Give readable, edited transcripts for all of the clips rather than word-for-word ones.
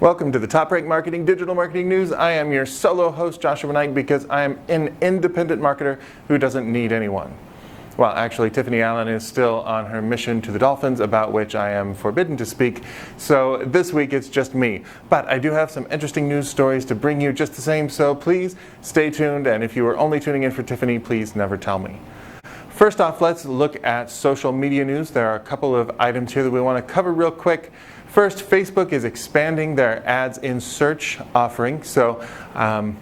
Welcome to the TopRank Marketing Digital Marketing News. I am your solo host, Joshua Nite, because I am an independent marketer who doesn't need anyone. Well, actually, Tiffany Allen is still on her mission to the Dolphins, about which I am forbidden to speak. So this week it's just me. But I do have some interesting news stories to bring you just the same, so please stay tuned. And if you are only tuning in for Tiffany, please never tell me. First off, let's look at social media news. There are a couple of items here that we want to cover real quick. First, Facebook is expanding their ads in search offering. So I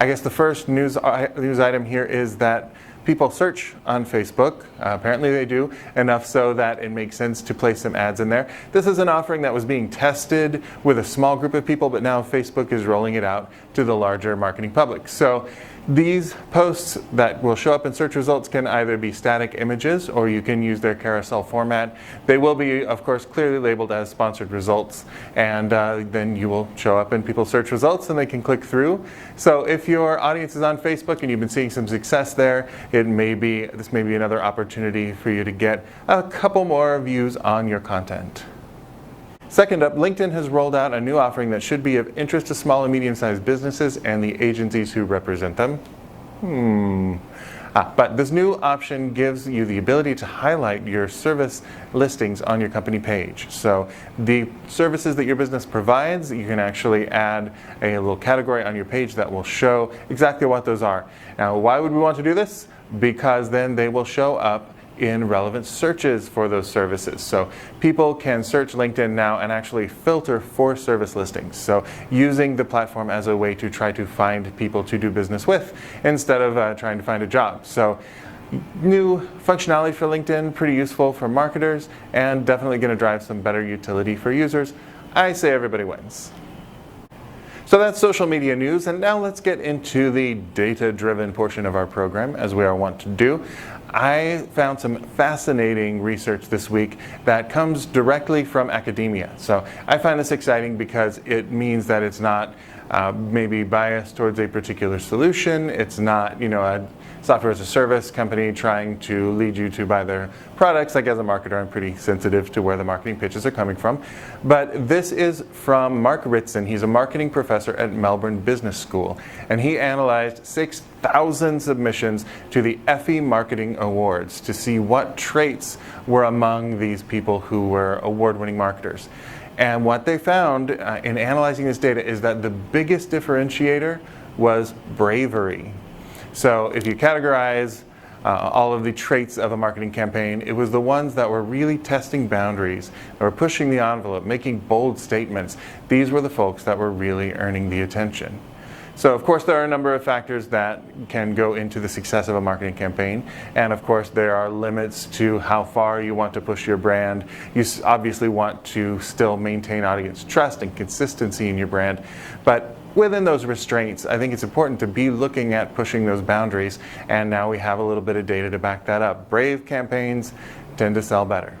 guess the first news item here is that people search on Facebook. Apparently they do, enough so that it makes sense to place some ads in there. This is an offering that was being tested with a small group of people, but now Facebook is rolling it out to the larger marketing public. So these posts that will show up in search results can either be static images or you can use their carousel format. They will be, of course, clearly labeled as sponsored results, and then you will show up in people's search results and they can click through. So if your audience is on Facebook and you've been seeing some success there, this may be another opportunity for you to get a couple more views on your content. Second up, LinkedIn has rolled out a new offering that should be of interest to small and medium-sized businesses and the agencies who represent them. But this new option gives you the ability to highlight your service listings on your company page. So the services that your business provides, you can actually add a little category on your page that will show exactly what those are. Now, why would we want to do this? Because then they will show up in relevant searches for those services. So people can search LinkedIn now and actually filter for service listings. So using the platform as a way to try to find people to do business with instead of trying to find a job. So new functionality for LinkedIn, pretty useful for marketers and definitely going to drive some better utility for users. I say everybody wins. So that's social media news, and now let's get into the data-driven portion of our program, as we are wont to do. I found some fascinating research this week that comes directly from academia. So I find this exciting because it means that it's not maybe biased towards a particular solution. It's not, a software as a service company trying to lead you to buy their products. Like, as a marketer, I'm pretty sensitive to where the marketing pitches are coming from. But this is from Mark Ritson. He's a marketing professor at Melbourne Business School, and he analyzed 6,000 submissions to the Effie Marketing Awards to see what traits were among these people who were award-winning marketers. And what they found in analyzing this data is that the biggest differentiator was bravery. So if you categorize all of the traits of a marketing campaign, it was the ones that were really testing boundaries, that were pushing the envelope, making bold statements. These were the folks that were really earning the attention. So of course there are a number of factors that can go into the success of a marketing campaign, and of course there are limits to how far you want to push your brand. You obviously want to still maintain audience trust and consistency in your brand, but within those restraints, I think it's important to be looking at pushing those boundaries, and now we have a little bit of data to back that up. Brave campaigns tend to sell better.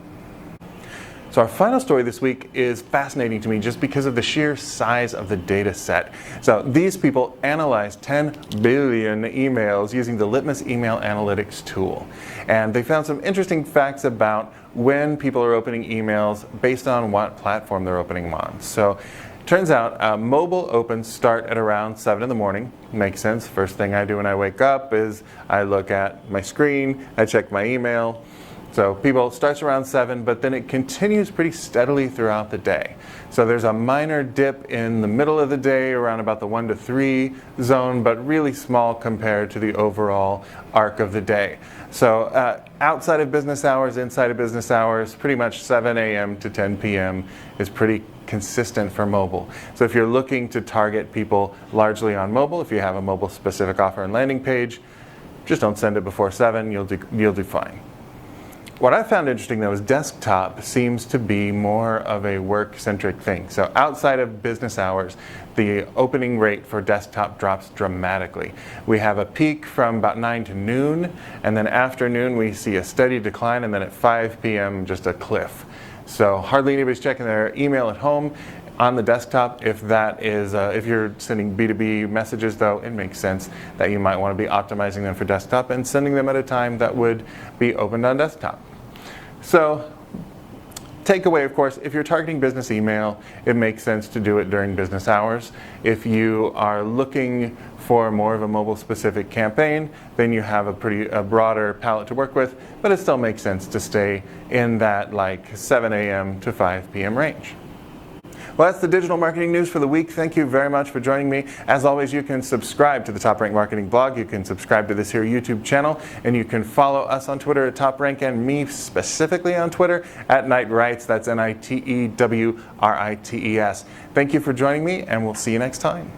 So our final story this week is fascinating to me just because of the sheer size of the data set. So these people analyzed 10 billion emails using the Litmus email analytics tool. And they found some interesting facts about when people are opening emails based on what platform they're opening them on. So turns out mobile opens start at around 7 in the morning. Makes sense. First thing I do when I wake up is I look at my screen, I check my email. So people starts around 7, but then it continues pretty steadily throughout the day. So there's a minor dip in the middle of the day around about the 1 to 3 zone, but really small compared to the overall arc of the day. So outside of business hours, inside of business hours, pretty much 7 a.m. to 10 p.m. is pretty consistent for mobile. So if you're looking to target people largely on mobile, if you have a mobile specific offer and landing page, just don't send it before 7, you'll do fine. What I found interesting, though, is desktop seems to be more of a work-centric thing. So outside of business hours, the opening rate for desktop drops dramatically. We have a peak from about 9 to noon, and then after noon we see a steady decline, and then at 5 p.m. just a cliff. So hardly anybody's checking their email at home. On the desktop, if you're sending B2B messages, though, it makes sense that you might want to be optimizing them for desktop and sending them at a time that would be opened on desktop. So Takeaway, of course, if you're targeting business email, it makes sense to do it during business hours. If you are looking for more of a mobile-specific campaign, then you have a broader palette to work with, but it still makes sense to stay in that like 7 a.m. to 5 p.m. range. Well, that's the digital marketing news for the week. Thank you very much for joining me. As always, you can subscribe to the TopRank Marketing blog. You can subscribe to this here YouTube channel, and you can follow us on Twitter at TopRank, and me specifically on Twitter at NiteWrites. That's NITEWRITES. Thank you for joining me, and we'll see you next time.